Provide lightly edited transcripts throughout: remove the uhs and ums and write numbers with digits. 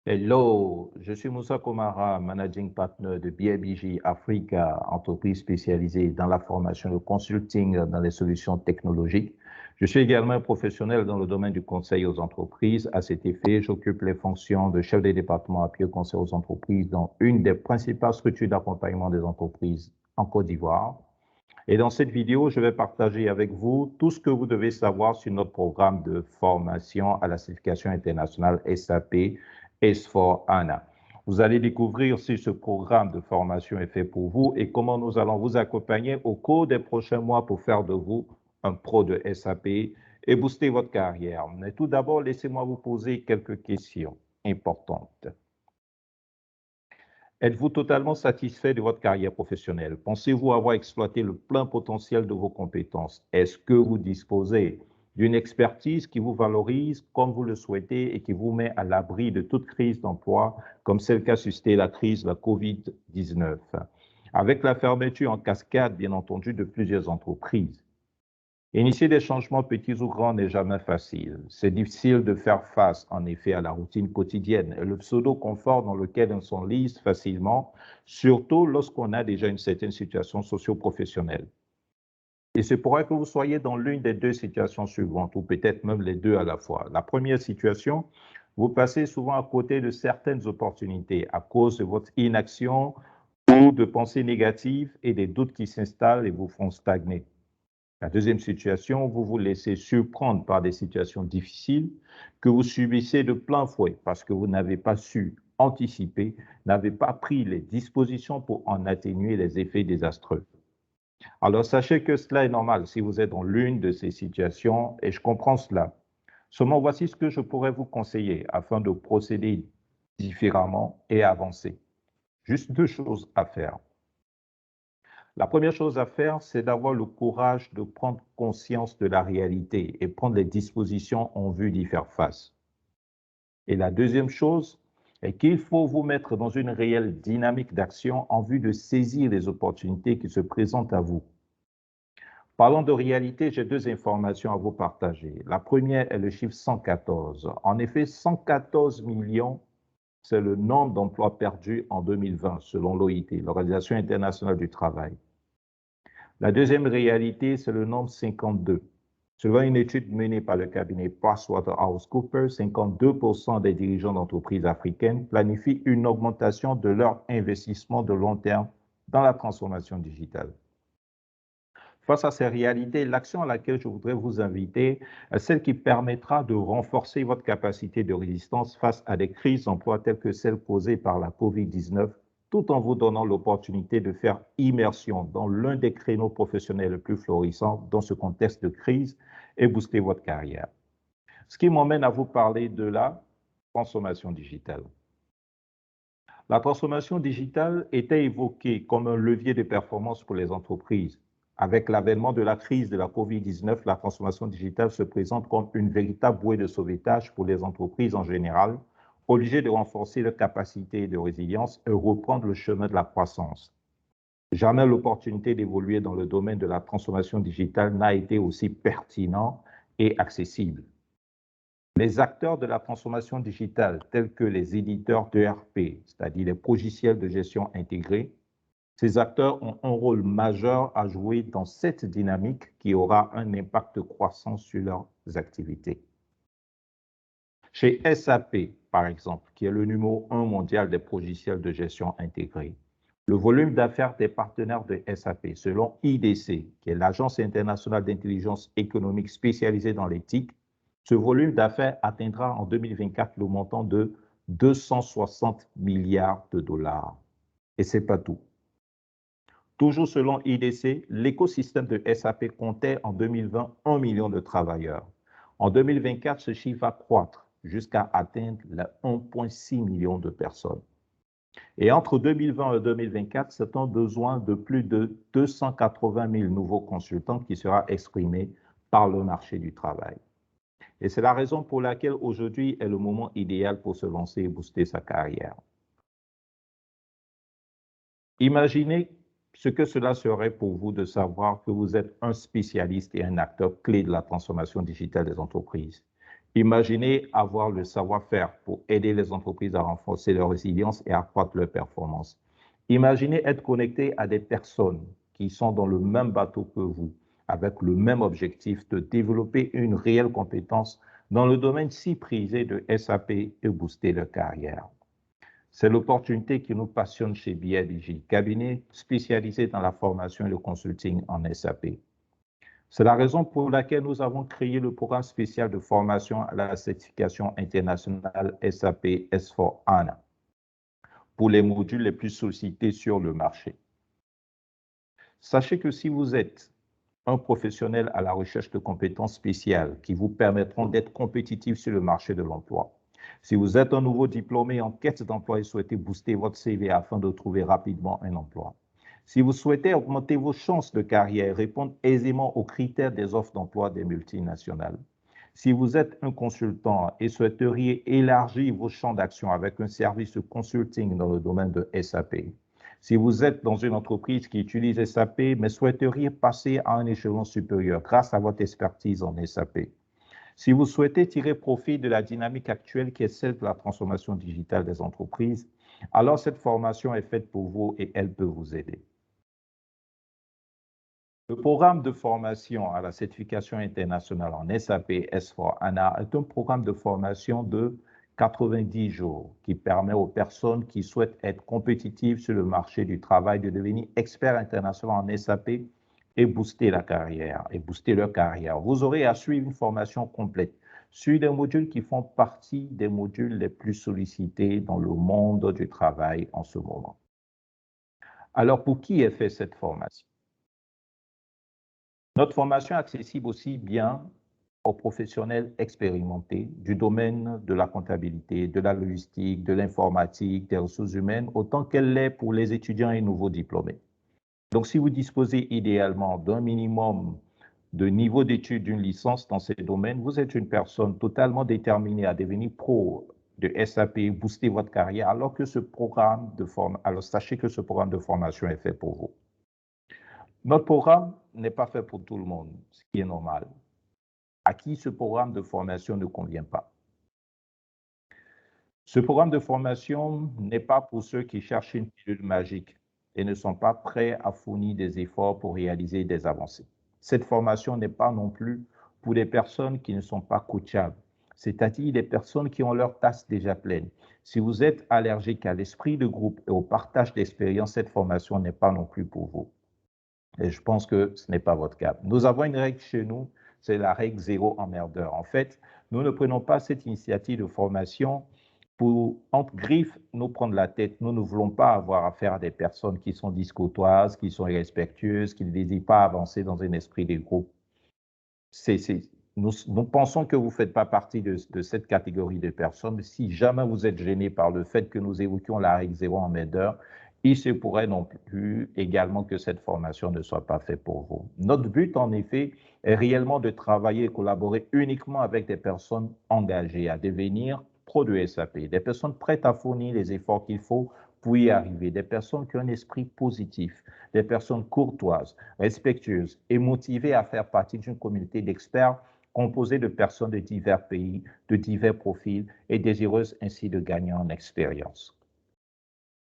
Hello, je suis Moussa Komara, Managing Partner de BIBG Africa, entreprise spécialisée dans la formation et le consulting dans les solutions technologiques. Je suis également un professionnel dans le domaine du conseil aux entreprises. À cet effet, j'occupe les fonctions de chef de département appui au conseil aux entreprises dans une des principales structures d'accompagnement des entreprises en Côte d'Ivoire. Et dans cette vidéo, je vais partager avec vous tout ce que vous devez savoir sur notre programme de formation à la certification internationale SAP S4HANA. Vous allez découvrir si ce programme de formation est fait pour vous et comment nous allons vous accompagner au cours des prochains mois pour faire de vous un pro de SAP et booster votre carrière. Mais tout d'abord, laissez-moi vous poser quelques questions importantes. Êtes-vous totalement satisfait de votre carrière professionnelle? Pensez-vous avoir exploité le plein potentiel de vos compétences? Est-ce que vous disposez d'une expertise qui vous valorise comme vous le souhaitez et qui vous met à l'abri de toute crise d'emploi, comme c'est le cas suscité la crise de la COVID-19? Avec la fermeture en cascade, bien entendu, de plusieurs entreprises. Initier des changements petits ou grands n'est jamais facile. C'est difficile de faire face, en effet, à la routine quotidienne et le pseudo-confort dans lequel on s'enlise facilement, surtout lorsqu'on a déjà une certaine situation socio-professionnelle. Il se pourrait que vous soyez dans l'une des deux situations suivantes, ou peut-être même les deux à la fois. La première situation, vous passez souvent à côté de certaines opportunités à cause de votre inaction ou de pensées négatives et des doutes qui s'installent et vous font stagner. La deuxième situation, vous vous laissez surprendre par des situations difficiles que vous subissez de plein fouet parce que vous n'avez pas su anticiper, n'avez pas pris les dispositions pour en atténuer les effets désastreux. Alors sachez que cela est normal si vous êtes dans l'une de ces situations et je comprends cela. Seulement, voici ce que je pourrais vous conseiller afin de procéder différemment et avancer. Juste deux choses à faire. La première chose à faire, c'est d'avoir le courage de prendre conscience de la réalité et prendre les dispositions en vue d'y faire face. Et la deuxième chose est qu'il faut vous mettre dans une réelle dynamique d'action en vue de saisir les opportunités qui se présentent à vous. Parlant de réalité, j'ai deux informations à vous partager. La première est le chiffre 114. En effet, 114 millions, c'est le nombre d'emplois perdus en 2020, selon l'OIT, l'Organisation internationale du travail. La deuxième réalité, c'est le nombre 52. Selon une étude menée par le cabinet PricewaterhouseCoopers, 52% des dirigeants d'entreprises africaines planifient une augmentation de leur investissement de long terme dans la transformation digitale. Face à ces réalités, l'action à laquelle je voudrais vous inviter est celle qui permettra de renforcer votre capacité de résistance face à des crises d'emploi telles que celles causées par la COVID-19, tout en vous donnant l'opportunité de faire immersion dans l'un des créneaux professionnels les plus florissants dans ce contexte de crise et booster votre carrière. Ce qui m'emmène à vous parler de la transformation digitale. La transformation digitale était évoquée comme un levier de performance pour les entreprises. Avec l'avènement de la crise de la COVID-19, la transformation digitale se présente comme une véritable bouée de sauvetage pour les entreprises en général, obligées de renforcer leur capacité de résilience et reprendre le chemin de la croissance. Jamais l'opportunité d'évoluer dans le domaine de la transformation digitale n'a été aussi pertinent et accessible. Les acteurs de la transformation digitale, tels que les éditeurs d'ERP, c'est-à-dire les logiciels de gestion intégrés, ces acteurs ont un rôle majeur à jouer dans cette dynamique qui aura un impact croissant sur leurs activités. Chez SAP, par exemple, qui est le numéro 1 mondial des logiciels de gestion intégrés, le volume d'affaires des partenaires de SAP, selon IDC, qui est l'Agence internationale d'intelligence économique spécialisée dans l'éthique, ce volume d'affaires atteindra en 2024 le montant de 260 milliards de dollars. Et ce n'est pas tout. Toujours selon IDC, l'écosystème de SAP comptait en 2020 1 million de travailleurs. En 2024, ce chiffre va croître jusqu'à atteindre les 1,6 million de personnes. Et entre 2020 et 2024, c'est un besoin de plus de 280 000 nouveaux consultants qui sera exprimé par le marché du travail. Et c'est la raison pour laquelle aujourd'hui est le moment idéal pour se lancer et booster sa carrière. Imaginez ce que cela serait pour vous de savoir que vous êtes un spécialiste et un acteur clé de la transformation digitale des entreprises. Imaginez avoir le savoir-faire pour aider les entreprises à renforcer leur résilience et accroître leur performance. Imaginez être connecté à des personnes qui sont dans le même bateau que vous, avec le même objectif de développer une réelle compétence dans le domaine si prisé de SAP et booster leur carrière. C'est l'opportunité qui nous passionne chez BIDG, cabinet spécialisé dans la formation et le consulting en SAP. C'est la raison pour laquelle nous avons créé le programme spécial de formation à la certification internationale SAP S4HANA pour les modules les plus sollicités sur le marché. Sachez que si vous êtes un professionnel à la recherche de compétences spéciales qui vous permettront d'être compétitif sur le marché de l'emploi, si vous êtes un nouveau diplômé en quête d'emploi et souhaitez booster votre CV afin de trouver rapidement un emploi, si vous souhaitez augmenter vos chances de carrière et répondre aisément aux critères des offres d'emploi des multinationales, si vous êtes un consultant et souhaiteriez élargir vos champs d'action avec un service de consulting dans le domaine de SAP, si vous êtes dans une entreprise qui utilise SAP mais souhaiteriez passer à un échelon supérieur grâce à votre expertise en SAP, si vous souhaitez tirer profit de la dynamique actuelle qui est celle de la transformation digitale des entreprises, alors cette formation est faite pour vous et elle peut vous aider. Le programme de formation à la certification internationale en SAP S4HANA est un programme de formation de 90 jours qui permet aux personnes qui souhaitent être compétitives sur le marché du travail de devenir experts internationaux en SAP et booster la carrière, et booster leur carrière. Vous aurez à suivre une formation complète sur des modules qui font partie des modules les plus sollicités dans le monde du travail en ce moment. Alors, pour qui est faite cette formation? Notre formation est accessible aussi bien aux professionnels expérimentés du domaine de la comptabilité, de la logistique, de l'informatique, des ressources humaines, autant qu'elle l'est pour les étudiants et nouveaux diplômés. Donc, si vous disposez idéalement d'un minimum de niveau d'études d'une licence dans ces domaines, vous êtes une personne totalement déterminée à devenir pro de SAP, booster votre carrière, alors sachez que ce programme de formation est fait pour vous. Notre programme n'est pas fait pour tout le monde, ce qui est normal. À qui ce programme de formation ne convient pas? Ce programme de formation n'est pas pour ceux qui cherchent une pilule magique et ne sont pas prêts à fournir des efforts pour réaliser des avancées. Cette formation n'est pas non plus pour des personnes qui ne sont pas coachables, c'est-à-dire des personnes qui ont leur tasse déjà pleine. Si vous êtes allergique à l'esprit de groupe et au partage d'expérience, cette formation n'est pas non plus pour vous. Et je pense que ce n'est pas votre cas. Nous avons une règle chez nous, c'est la règle zéro emmerdeur. En fait, nous ne prenons pas cette initiative de formation pour, entre griffes, nous prendre la tête. Nous ne voulons pas avoir affaire à des personnes qui sont discourtoises, qui sont irrespectueuses, qui ne désirent pas avancer dans un esprit de groupe. Nous pensons que vous ne faites pas partie de cette catégorie de personnes. Si jamais vous êtes gêné par le fait que nous évoquions la règle zéro emmerdeur, il se pourrait non plus également que cette formation ne soit pas faite pour vous. Notre but, en effet, est réellement de travailler et collaborer uniquement avec des personnes engagées à devenir pro de SAP, des personnes prêtes à fournir les efforts qu'il faut pour y arriver, des personnes qui ont un esprit positif, des personnes courtoises, respectueuses et motivées à faire partie d'une communauté d'experts composée de personnes de divers pays, de divers profils et désireuses ainsi de gagner en expérience.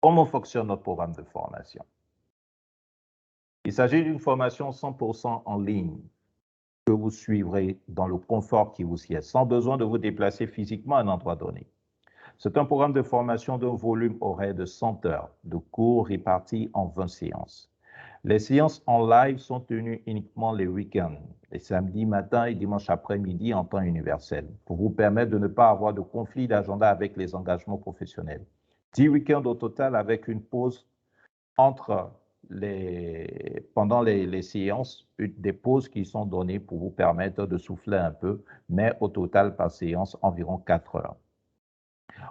Comment fonctionne notre programme de formation? Il s'agit d'une formation 100% en ligne que vous suivrez dans le confort qui vous sied, sans besoin de vous déplacer physiquement à un endroit donné. C'est un programme de formation d'un volume horaire de 100 heures de cours répartis en 20 séances. Les séances en live sont tenues uniquement les week-ends, les samedis matin et dimanche après-midi en temps universel, pour vous permettre de ne pas avoir de conflit d'agenda avec les engagements professionnels. 10 week-ends au total avec une pause pendant les séances, des pauses qui sont données pour vous permettre de souffler un peu, mais au total par séance environ 4 heures.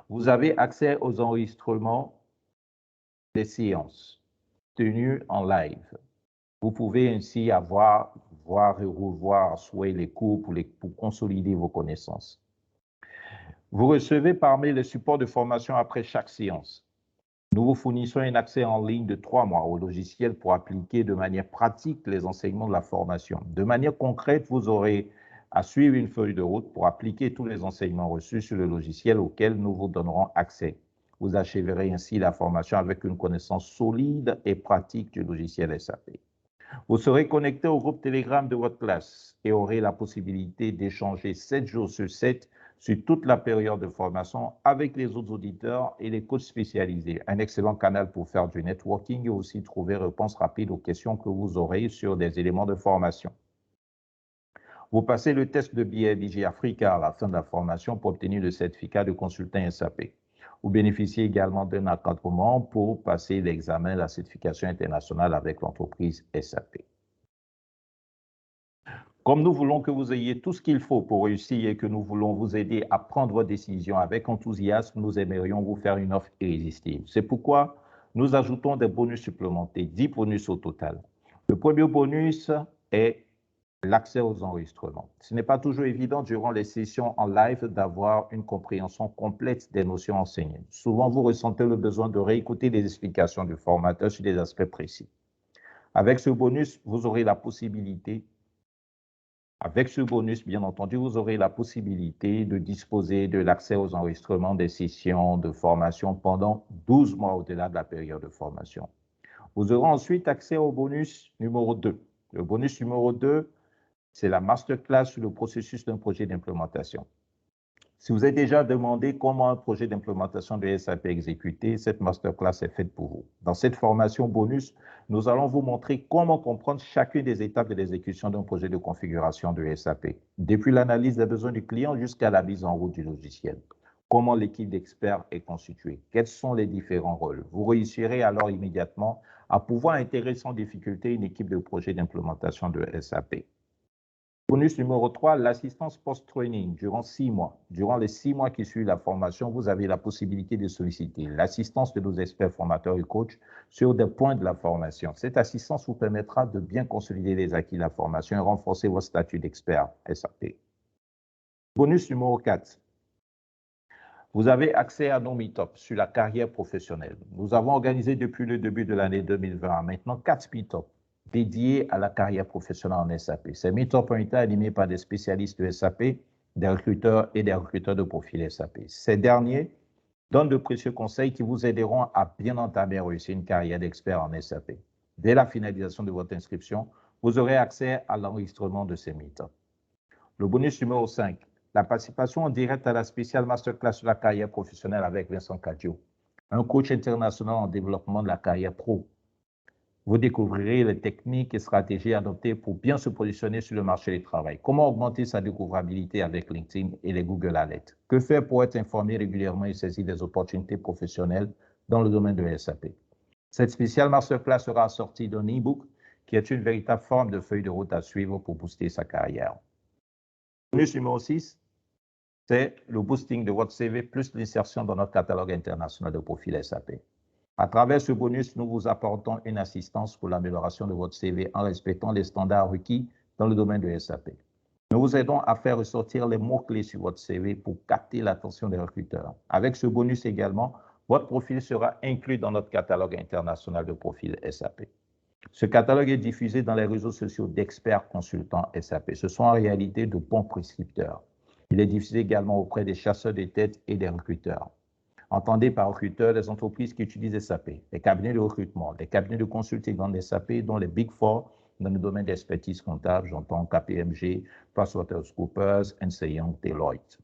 Vous avez accès aux enregistrements des séances tenues en live. Vous pouvez ainsi voir et revoir souhait les cours pour consolider vos connaissances. Vous recevez parmi les supports de formation après chaque séance. Nous vous fournissons un accès en ligne de 3 mois au logiciel pour appliquer de manière pratique les enseignements de la formation. De manière concrète, vous aurez à suivre une feuille de route pour appliquer tous les enseignements reçus sur le logiciel auquel nous vous donnerons accès. Vous achèverez ainsi la formation avec une connaissance solide et pratique du logiciel SAP. Vous serez connecté au groupe Telegram de votre classe et aurez la possibilité d'échanger 7 jours sur 7 sur toute la période de formation avec les autres auditeurs et les coachs spécialisés. Un excellent canal pour faire du networking et aussi trouver réponse rapide aux questions que vous aurez sur des éléments de formation. Vous passez le test de BIBG Africa à la fin de la formation pour obtenir le certificat de consultant SAP. Vous bénéficiez également d'un encadrement pour passer l'examen de la certification internationale avec l'entreprise SAP. Comme nous voulons que vous ayez tout ce qu'il faut pour réussir et que nous voulons vous aider à prendre vos décisions avec enthousiasme, nous aimerions vous faire une offre irrésistible. C'est pourquoi nous ajoutons des bonus supplémentaires, 10 bonus au total. Le premier bonus est l'accès aux enregistrements. Ce n'est pas toujours évident durant les sessions en live d'avoir une compréhension complète des notions enseignées. Souvent, vous ressentez le besoin de réécouter les explications du formateur sur des aspects précis. Avec ce bonus, bien entendu, vous aurez la possibilité de disposer de l'accès aux enregistrements des sessions de formation pendant 12 mois au-delà de la période de formation. Vous aurez ensuite accès au bonus numéro 2. Le bonus numéro 2, c'est la masterclass sur le processus d'un projet d'implémentation. Si vous avez déjà demandé comment un projet d'implémentation de SAP est exécuté, cette masterclass est faite pour vous. Dans cette formation bonus, nous allons vous montrer comment comprendre chacune des étapes de l'exécution d'un projet de configuration de SAP, depuis l'analyse des besoins du client jusqu'à la mise en route du logiciel. Comment l'équipe d'experts est constituée, quels sont les différents rôles. Vous réussirez alors immédiatement à pouvoir intégrer sans difficulté une équipe de projet d'implémentation de SAP. Bonus numéro 3, l'assistance post-training durant 6 mois. Durant les 6 mois qui suivent la formation, vous avez la possibilité de solliciter l'assistance de nos experts formateurs et coachs sur des points de la formation. Cette assistance vous permettra de bien consolider les acquis de la formation et renforcer votre statut d'expert SAP. Bonus numéro 4. Vous avez accès à nos meet-ups sur la carrière professionnelle. Nous avons organisé depuis le début de l'année 2020 à maintenant 4 meet-ups dédiés à la carrière professionnelle en SAP. Ces meet-ups ont été animés par des spécialistes de SAP, des recruteurs et des recruteurs de profil SAP. Ces derniers donnent de précieux conseils qui vous aideront à bien entamer et réussir une carrière d'expert en SAP. Dès la finalisation de votre inscription, vous aurez accès à l'enregistrement de ces meet-ups. Le bonus numéro 5. La participation en direct à la spéciale masterclass sur la carrière professionnelle avec Vincent Cadio, un coach international en développement de la carrière pro. Vous découvrirez les techniques et stratégies adoptées pour bien se positionner sur le marché du travail. Comment augmenter sa découvrabilité avec LinkedIn et les Google Alerts. Que faire pour être informé régulièrement et saisir des opportunités professionnelles dans le domaine de SAP. Cette spéciale masterclass sera assortie d'un e-book qui est une véritable forme de feuille de route à suivre pour booster sa carrière. Bonus numéro 6, c'est le boosting de votre CV plus l'insertion dans notre catalogue international de profils SAP. À travers ce bonus, nous vous apportons une assistance pour l'amélioration de votre CV en respectant les standards requis dans le domaine de SAP. Nous vous aidons à faire ressortir les mots-clés sur votre CV pour capter l'attention des recruteurs. Avec ce bonus également, votre profil sera inclus dans notre catalogue international de profils SAP. Ce catalogue est diffusé dans les réseaux sociaux d'experts consultants SAP. Ce sont en réalité de bons prescripteurs. Il est diffusé également auprès des chasseurs de tête et des recruteurs. Entendez par recruteurs les entreprises qui utilisent SAP, les cabinets de recrutement, les cabinets de consulting dans SAP, dont les Big Four dans le domaine d'expertise comptable, j'entends KPMG, PricewaterhouseCoopers, Ernst & Young, Deloitte.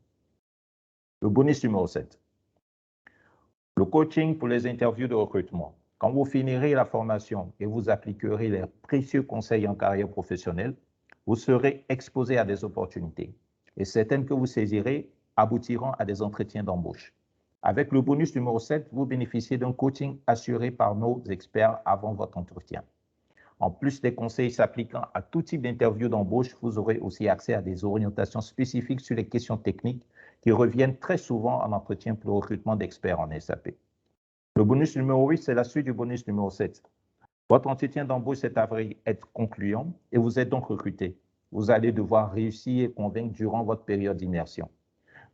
Le bonus numéro 7. Le coaching pour les interviews de recrutement. Quand vous finirez la formation et vous appliquerez les précieux conseils en carrière professionnelle, vous serez exposé à des opportunités et certaines que vous saisirez aboutiront à des entretiens d'embauche. Avec le bonus numéro 7, vous bénéficiez d'un coaching assuré par nos experts avant votre entretien. En plus des conseils s'appliquant à tout type d'interview d'embauche, vous aurez aussi accès à des orientations spécifiques sur les questions techniques qui reviennent très souvent en entretien pour le recrutement d'experts en SAP. Le bonus numéro 8, c'est la suite du bonus numéro 7. Votre entretien d'embauche s'est avéré être concluant et vous êtes donc recruté. Vous allez devoir réussir et convaincre durant votre période d'immersion.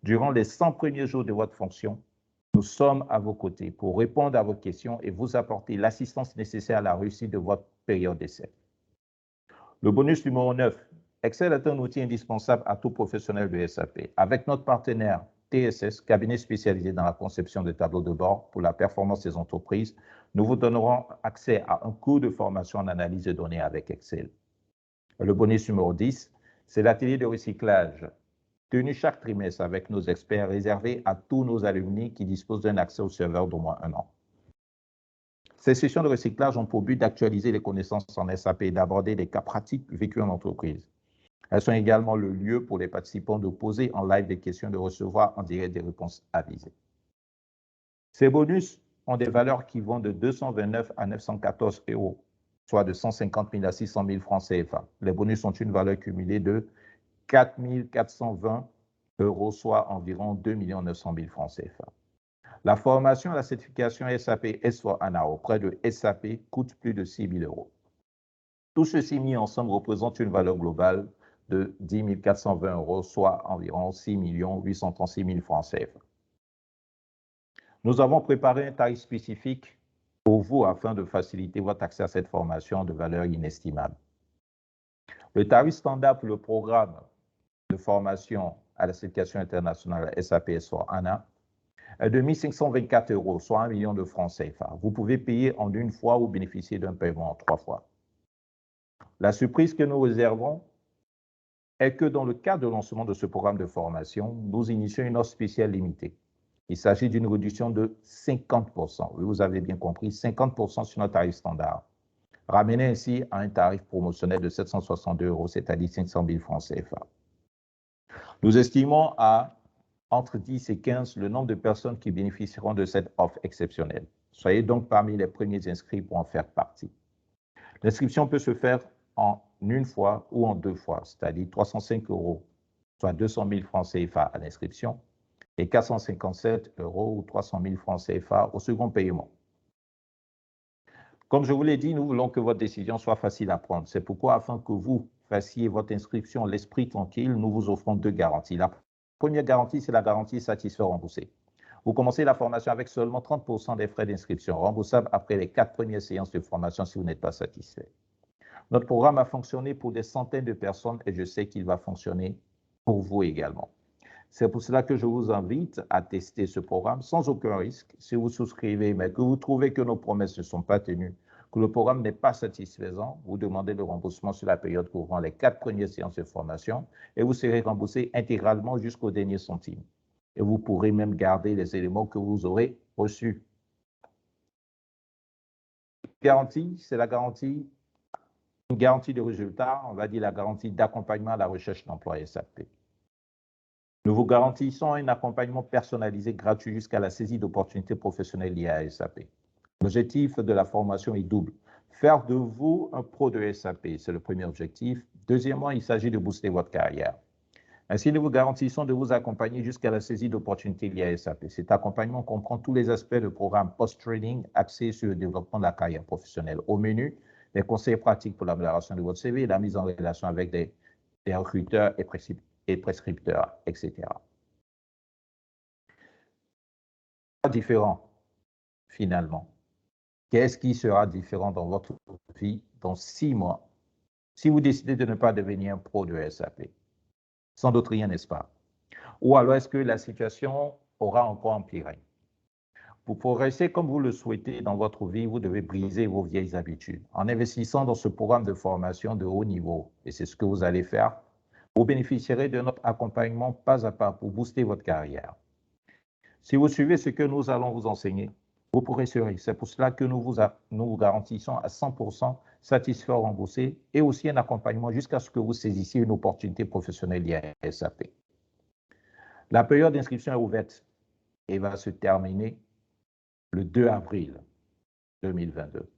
Durant les 100 premiers jours de votre fonction, nous sommes à vos côtés pour répondre à vos questions et vous apporter l'assistance nécessaire à la réussite de votre période d'essai. Le bonus numéro 9 Excel est un outil indispensable à tout professionnel de SAP. Avec notre partenaire TSS, cabinet spécialisé dans la conception de tableaux de bord pour la performance des entreprises, nous vous donnerons accès à un cours de formation en analyse de données avec Excel. Le bonus numéro 10, c'est l'atelier de recyclage tenu chaque trimestre avec nos experts, réservé à tous nos alumni qui disposent d'un accès au serveur d'au moins 1 an. Ces sessions de recyclage ont pour but d'actualiser les connaissances en SAP et d'aborder des cas pratiques vécus en entreprise. Elles sont également le lieu pour les participants de poser en live des questions et de recevoir en direct des réponses avisées. Ces bonus ont des valeurs qui vont de 229 à 914 €, soit de 150 000 à 600 000 francs CFA. Les bonus ont une valeur cumulée de 4 420 €, soit environ 2 900 000 francs CFA. La formation à la certification SAP S/4HANA auprès de SAP coûte plus de 6 000 €. Tout ceci mis ensemble représente une valeur globale de 10 420 €, soit environ 6 836 000 francs CFA. Nous avons préparé un tarif spécifique pour vous afin de faciliter votre accès à cette formation de valeur inestimable. Le tarif standard pour le programme de formation à la certification internationale SAP S/4HANA est de 1 524 €, soit 1 million de francs CFA. Vous pouvez payer en une fois ou bénéficier d'un paiement en 3 fois. La surprise que nous réservons est que dans le cadre de lancement de ce programme de formation, nous initions une offre spéciale limitée. Il s'agit d'une réduction de 50%. Oui, vous avez bien compris, 50% sur notre tarif standard. Ramené ainsi à un tarif promotionnel de 762 €, c'est-à-dire 500 000 francs CFA. Nous estimons à entre 10 et 15 le nombre de personnes qui bénéficieront de cette offre exceptionnelle. Soyez donc parmi les premiers inscrits pour en faire partie. L'inscription peut se faire en une fois ou en 2 fois, c'est-à-dire 305 €, soit 200 000 francs CFA à l'inscription, et 457 € ou 300 000 francs CFA au second paiement. Comme je vous l'ai dit, nous voulons que votre décision soit facile à prendre. C'est pourquoi, afin que vous fassiez votre inscription l'esprit tranquille, nous vous offrons 2 garanties. La première garantie, c'est la garantie satisfait remboursé. Vous commencez la formation avec seulement 30% des frais d'inscription, remboursables après les 4 premières séances de formation si vous n'êtes pas satisfait. Notre programme a fonctionné pour des centaines de personnes et je sais qu'il va fonctionner pour vous également. C'est pour cela que je vous invite à tester ce programme sans aucun risque. Si vous souscrivez, mais que vous trouvez que nos promesses ne sont pas tenues, que le programme n'est pas satisfaisant, vous demandez le remboursement sur la période couvrant les 4 premières séances de formation et vous serez remboursé intégralement jusqu'au dernier centime. Et vous pourrez même garder les éléments que vous aurez reçus. Garantie, c'est la garantie, une garantie de résultat, on va dire la garantie d'accompagnement à la recherche d'emploi SAP. Nous vous garantissons un accompagnement personnalisé gratuit jusqu'à la saisie d'opportunités professionnelles liées à SAP. L'objectif de la formation est double. Faire de vous un pro de SAP, c'est le premier objectif. Deuxièmement, il s'agit de booster votre carrière. Ainsi, nous vous garantissons de vous accompagner jusqu'à la saisie d'opportunités liées à SAP. Cet accompagnement comprend tous les aspects du programme post-training axé sur le développement de la carrière professionnelle. Au menu, des conseils pratiques pour l'amélioration de votre CV et la mise en relation avec des recruteurs et prescripteurs, etc. Différent, finalement. Qu'est-ce qui sera différent dans votre vie dans 6 mois si vous décidez de ne pas devenir un pro de SAP? Sans doute rien, n'est-ce pas? Ou alors est-ce que la situation aura encore empiré? Pour progresser comme vous le souhaitez dans votre vie, vous devez briser vos vieilles habitudes. En investissant dans ce programme de formation de haut niveau, et c'est ce que vous allez faire, vous bénéficierez de notre accompagnement pas à pas pour booster votre carrière. Si vous suivez ce que nous allons vous enseigner, vous pourrez sourire. C'est pour cela que nous vous garantissons à 100% satisfait remboursé et aussi un accompagnement jusqu'à ce que vous saisissiez une opportunité professionnelle liée à SAP. La période d'inscription est ouverte et va se terminer le 2 avril 2022.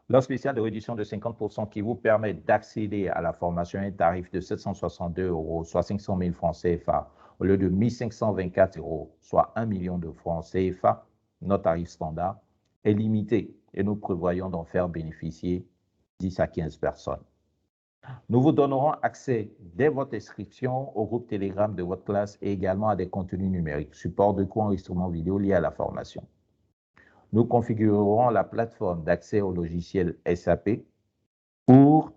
L'offre spéciale de réduction de 50% qui vous permet d'accéder à la formation à un tarif de 762 €, soit 500 000 francs CFA, au lieu de 1 524 €, soit 1 million de francs CFA, notre tarif standard, est limité et nous prévoyons d'en faire bénéficier 10 à 15 personnes. Nous vous donnerons accès dès votre inscription au groupe Telegram de votre classe et également à des contenus numériques, support de cours enregistrement vidéo liés à la formation. Nous configurerons la plateforme d'accès au logiciel SAP pour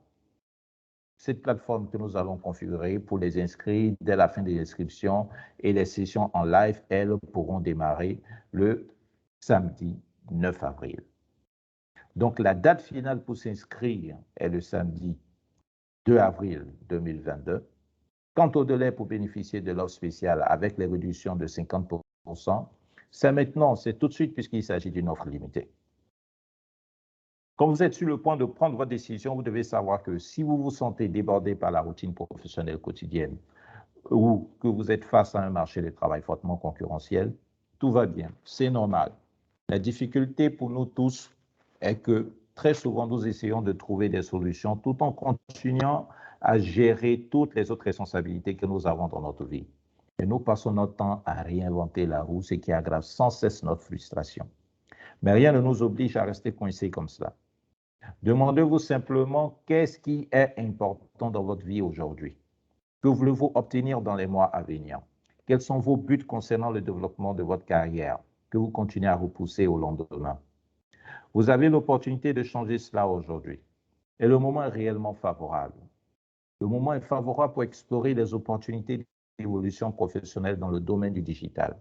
cette plateforme que nous allons configurer pour les inscrits dès la fin des inscriptions et les sessions en live, elles, pourront démarrer le samedi 9 avril. Donc, la date finale pour s'inscrire est le samedi 2 avril 2022. Quant au délai pour bénéficier de l'offre spéciale avec les réductions de 50%, c'est maintenant, c'est tout de suite puisqu'il s'agit d'une offre limitée. Quand vous êtes sur le point de prendre votre décision, vous devez savoir que si vous vous sentez débordé par la routine professionnelle quotidienne ou que vous êtes face à un marché du travail fortement concurrentiel, tout va bien, c'est normal. La difficulté pour nous tous est que très souvent, nous essayons de trouver des solutions tout en continuant à gérer toutes les autres responsabilités que nous avons dans notre vie. Et nous passons notre temps à réinventer la roue, ce qui aggrave sans cesse notre frustration. Mais rien ne nous oblige à rester coincés comme cela. Demandez-vous simplement qu'est-ce qui est important dans votre vie aujourd'hui. Que voulez-vous obtenir dans les mois à venir? Quels sont vos buts concernant le développement de votre carrière que vous continuez à repousser au lendemain? Vous avez l'opportunité de changer cela aujourd'hui. Et le moment est réellement favorable. Le moment est favorable pour explorer les opportunités d'évolution professionnelle dans le domaine du digital.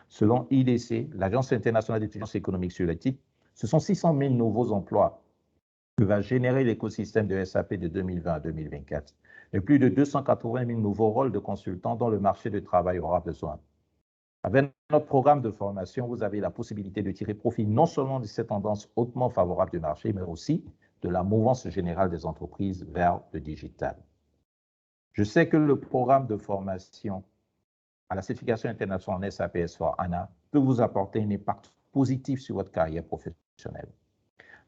Selon IDC, l'Agence internationale d'études économiques sur l'éthique, ce sont 600 000 nouveaux emplois que va générer l'écosystème de SAP de 2020 à 2024 et plus de 280 000 nouveaux rôles de consultants dont le marché du travail aura besoin. Avec notre programme de formation, vous avez la possibilité de tirer profit non seulement de cette tendance hautement favorable du marché, mais aussi de la mouvance générale des entreprises vers le digital. Je sais que le programme de formation à la certification internationale en SAP S/4HANA peut vous apporter un impact positif sur votre carrière professionnelle.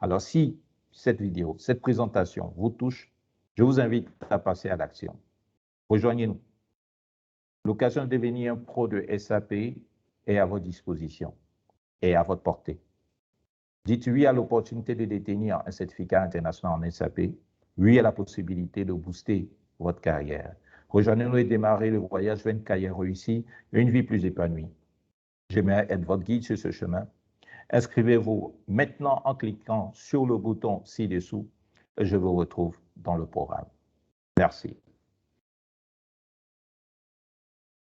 Alors, si cette vidéo, cette présentation vous touche, je vous invite à passer à l'action. Rejoignez-nous. L'occasion de devenir un pro de SAP est à votre disposition et à votre portée. Dites oui à l'opportunité de détenir un certificat international en SAP, oui à la possibilité de booster votre carrière. Rejoignez-nous et démarrez le voyage vers une carrière réussie et une vie plus épanouie. J'aimerais être votre guide sur ce chemin. Inscrivez-vous maintenant en cliquant sur le bouton ci-dessous et je vous retrouve dans le programme. Merci.